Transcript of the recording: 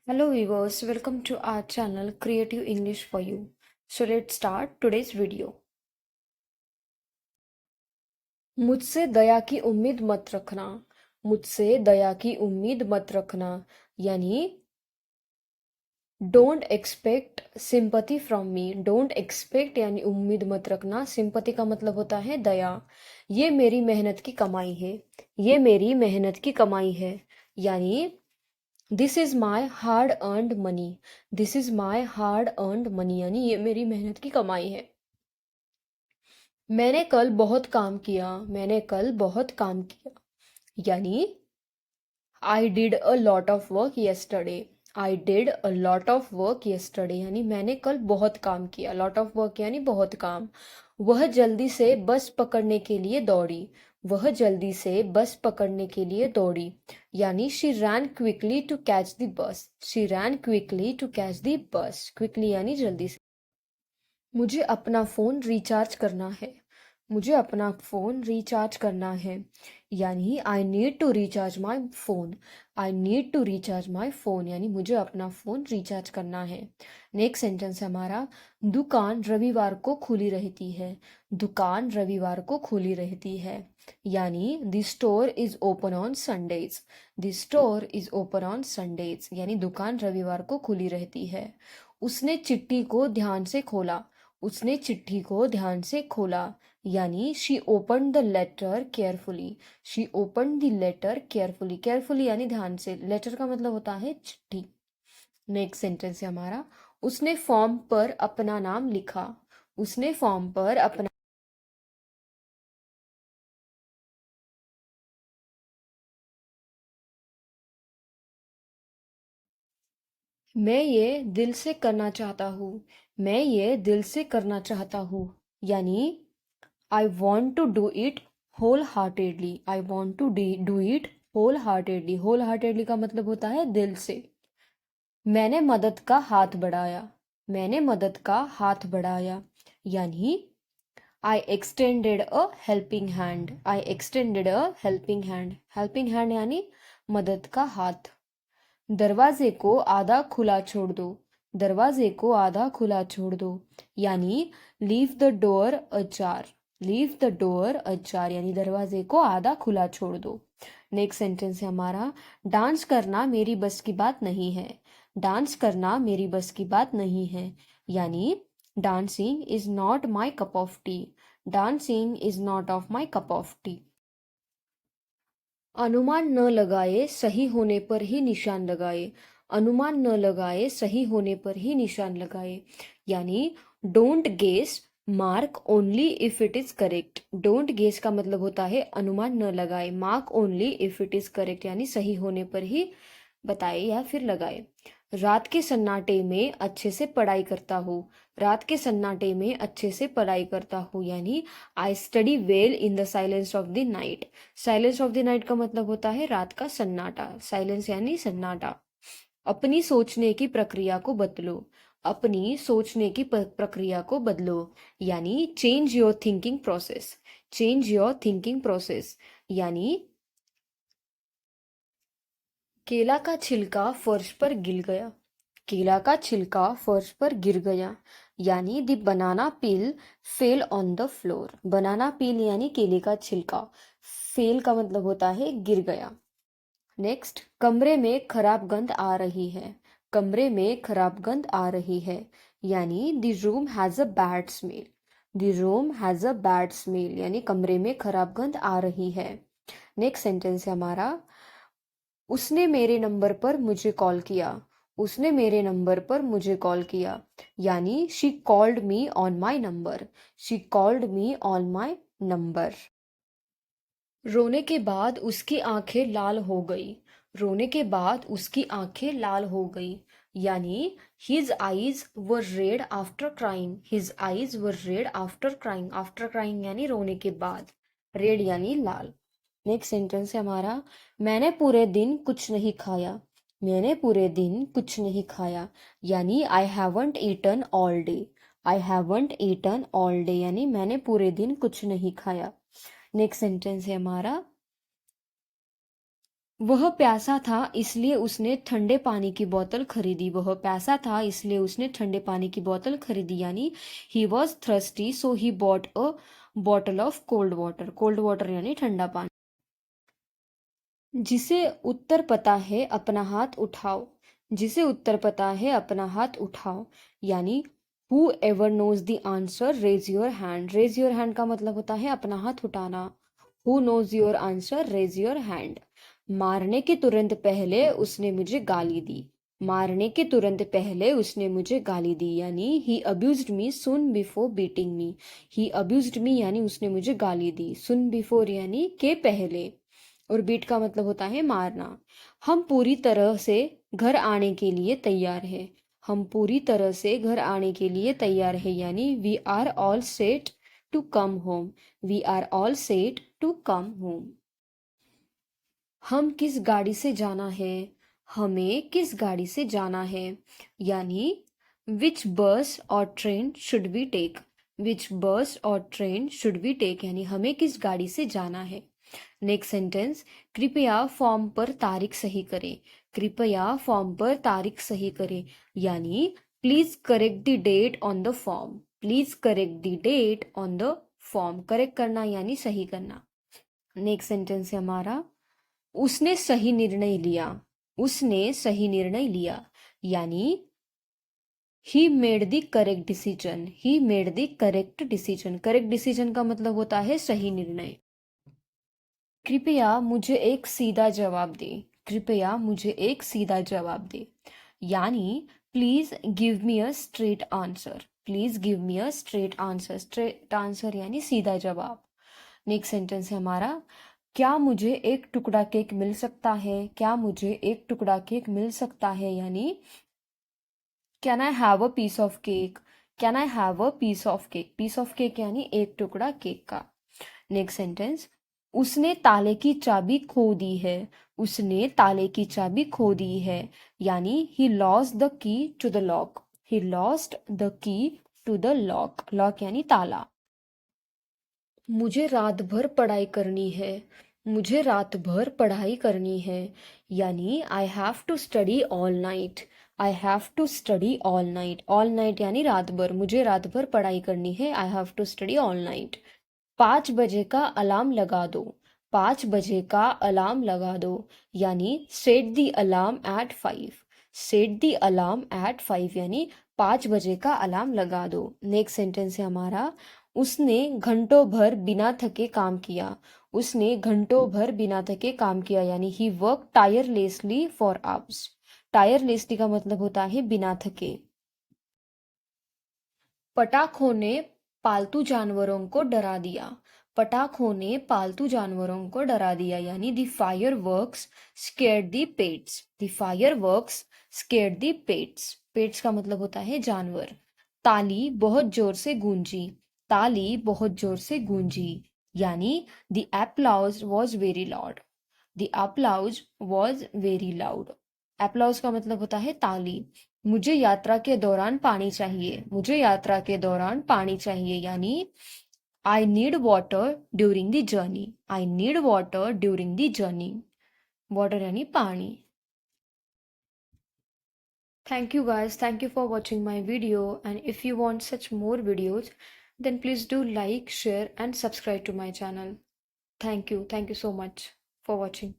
Hello viewers, welcome to our channel Creative English for You. So let's start today's video. मुझसे दया की उम्मीद मत रखना। मुझसे दया की उम्मीद मत रखना यानी don't expect sympathy from me. Don't expect यानी उम्मीद मत रखना। सिंपैथी का मतलब होता है दया। ये मेरी मेहनत की कमाई है। ये मेरी मेहनत की कमाई है यानी this is my hard earned money. This is my hard earned money यानी ये मेरी मेहनत की कमाई है। मैंने कल बहुत काम किया। मैंने कल बहुत काम किया यानी I did a lot of work yesterday. I did a lot of work yesterday यानी मैंने कल बहुत काम किया। लॉट ऑफ वर्क यानी बहुत काम। वह जल्दी से बस पकड़ने के लिए दौड़ी। वह जल्दी से बस पकड़ने के लिए दौड़ी यानी she ran quickly to catch the bus. She ran quickly to catch the bus. Quickly यानी जल्दी से। मुझे अपना फ़ोन रिचार्ज करना है। मुझे अपना फ़ोन रिचार्ज करना है यानी I need to recharge my phone. I need to recharge my phone यानी मुझे अपना फ़ोन रिचार्ज करना है। नेक्स्ट सेंटेंस है हमारा दुकान रविवार को खुली रहती है। दुकान रविवार को खुली रहती है यानी the store is open on Sundays. The store is open on Sundays यानी दुकान रविवार को खुली रहती है। उसने चिट्ठी को ध्यान से खोला। उसने चिट्ठी को ध्यान से खोला यानी she open the letter carefully. She open the letter carefully. Carefully यानी ध्यान से। लेटर का मतलब होता है चिट्ठी। नेक्स्ट सेंटेंस है हमारा उसने फॉर्म पर अपना नाम लिखा। उसने फॉर्म पर अपना मैं ये दिल से करना चाहता हूँ। मैं ये दिल से करना चाहता हूँ यानी I want to do it whole heartedly. I want to do it whole heartedly. Whole heartedly का मतलब होता है दिल से। मैंने मदद का हाथ बढ़ाया। मैंने मदद का हाथ बढ़ाया यानी I extended a helping hand. I extended a helping hand. Helping hand यानी मदद का हाथ। दरवाजे को आधा खुला छोड़ दो। दरवाजे को आधा खुला छोड़ दो यानी leave the door ajar. Leave the door ajar यानी दरवाजे को आधा खुला छोड़ दो। नेक्स्ट सेंटेंस है हमारा डांस करना मेरी बस की बात नहीं है। डांस करना मेरी बस की बात नहीं है यानी dancing is not my cup of T. Dancing is not of my cup of T. अनुमान न लगाए सही होने पर ही निशान लगाए। अनुमान न लगाए सही होने पर ही निशान लगाए यानी don't guess mark only if it is correct. Don't guess का मतलब होता है अनुमान न लगाए। Mark only if it is correct यानी सही होने पर ही बताए या फिर लगाए। रात के सन्नाटे में अच्छे से पढ़ाई करता हूँ। रात के सन्नाटे में अच्छे से पढ़ाई करता हूँ यानी I study well in the silence of the night. Silence of the night का मतलब होता है रात का सन्नाटा। साइलेंस यानी सन्नाटा। अपनी सोचने की प्रक्रिया को बदलो। अपनी सोचने की प्रक्रिया को बदलो यानी change your thinking process. Change your thinking process यानी केला का छिलका फर्श पर गिर गया। केला का छिलका फर्श पर गिर गया यानी the banana peel fell on the floor. Banana peel यानी केले का छिलका। फेल का मतलब होता है गिर गया। नेक्स्ट कमरे में खराब गंध आ रही है। कमरे में खराब गंध आ रही है यानी the room has a bad smell. The room has a bad smell यानी कमरे में खराब गंध आ रही है। नेक्स्ट सेंटेंस है हमारा उसने मेरे नंबर पर मुझे कॉल किया। उसने मेरे नंबर पर मुझे कॉल किया यानी she called me on my number. She called me on my number. रोने के बाद उसकी आंखें लाल हो गई। रोने के बाद उसकी आंखें लाल हो गई यानी हिज आईज वर red after crying. His eyes वर red after crying. After crying यानी रोने के बाद। रेड यानी लाल। नेक्स्ट सेंटेंस है हमारा मैंने पूरे दिन कुछ नहीं खाया। मैंने पूरे दिन कुछ नहीं खाया यानी I haven't eaten all day. I haven't eaten all day यानी मैंने पूरे दिन कुछ नहीं खाया। नेक्स्ट सेंटेंस है हमारा वह प्यासा था इसलिए उसने ठंडे पानी की बोतल खरीदी। वह प्यासा था इसलिए उसने ठंडे पानी की बोतल खरीदी, यानी he was thirsty so he bought a bottle of cold water. Cold water यानी ठंडा पानी। जिसे उत्तर पता है अपना हाथ उठाओ। जिसे उत्तर पता है अपना हाथ उठाओ, यानी whoever knows the answer raise your hand. Raise your hand का मतलब होता है अपना हाथ उठाना। Who knows your answer raise your hand. मारने के तुरंत पहले उसने मुझे गाली दी। मारने के तुरंत पहले उसने मुझे गाली दी, यानी ही अब्यूज्ड मी सुन बिफोर बीटिंग मी। ही अब्यूज्ड मी यानी उसने मुझे गाली दी। सुन बिफोर यानी के पहले, और बीट का मतलब होता है मारना। हम पूरी तरह से घर आने के लिए तैयार है। हम पूरी तरह से घर आने के लिए तैयार है, यानी we are all set to come home. We are all set to come home. हम किस गाड़ी से जाना है। हमें किस गाड़ी से जाना है, यानी विच बस और ट्रेन शुड वी टेक। विच बस और ट्रेन शुड वी टेक यानी हमें किस गाड़ी से जाना है। नेक्स्ट सेंटेंस, कृपया फॉर्म पर तारीख सही करें। कृपया फॉर्म पर तारीख सही करें, यानी please correct the date on the form. Please correct the date on the form. Correct करना यानी सही करना। नेक्स्ट सेंटेंस है हमारा, उसने सही निर्णय लिया। उसने सही निर्णय लिया, यानी he made the correct decision. He made the correct decision. Correct decision का मतलब होता है सही निर्णय। कृपया मुझे एक सीधा जवाब दे। कृपया मुझे एक सीधा जवाब दे, यानी please give me a straight answer. Please give me a straight answer. Straight answer यानी सीधा जवाब। नेक्स्ट सेंटेंस है हमारा, क्या मुझे एक टुकड़ा केक मिल सकता है। क्या मुझे एक टुकड़ा केक मिल सकता है, यानी can I have a piece of cake. Can I have a piece of cake. Piece of cake यानी एक टुकड़ा केक का। नेक्स्ट सेंटेंस, उसने ताले की चाबी खो दी है। उसने ताले की चाबी खो दी है, यानी he lost the key to the lock. He lost the key to the lock. Lock यानी ताला। मुझे रात भर पढ़ाई करनी है। मुझे रात भर पढ़ाई करनी है, यानी I have to study all night. I have to study all night. All night यानी रात भर। मुझे रात भर पढ़ाई करनी है। I have to study all night. 5 बजे का अलार्म लगा दो। 5 बजे का अलार्म लगा दो, यानी set the alarm eight 5। Set the alarm eight 5 यानी 5 बजे का अलार्म लगा दो। नेक्स्ट सेंटेंस है हमारा, उसने घंटों भर बिना थके काम किया। उसने घंटों भर बिना थके काम किया, यानी he work tirelessly for hours. Tirelessly का मतलब होता है बिना थके। पटाखों ने पालतू जानवरों को डरा दिया। पटाखों ने पालतू जानवरों को डरा दिया, यानी the fire works scared the pets. The fire works scared the pets. Pets का मतलब होता है जानवर। ताली बहुत जोर से गूंजी। ताली बहुत जोर से गूंजी, यानी the applause was very loud। The applause was very loud। applause का मतलब होता है ताली। मुझे यात्रा के दौरान पानी चाहिए। मुझे यात्रा के दौरान पानी चाहिए, यानी I need water during the journey. I need water during the journey. Water यानी पानी। Thank you guys. Thank you for watching my video. And if you want such more videos, then please do like, share, and subscribe to my channel. Thank you. Thank you so much for watching.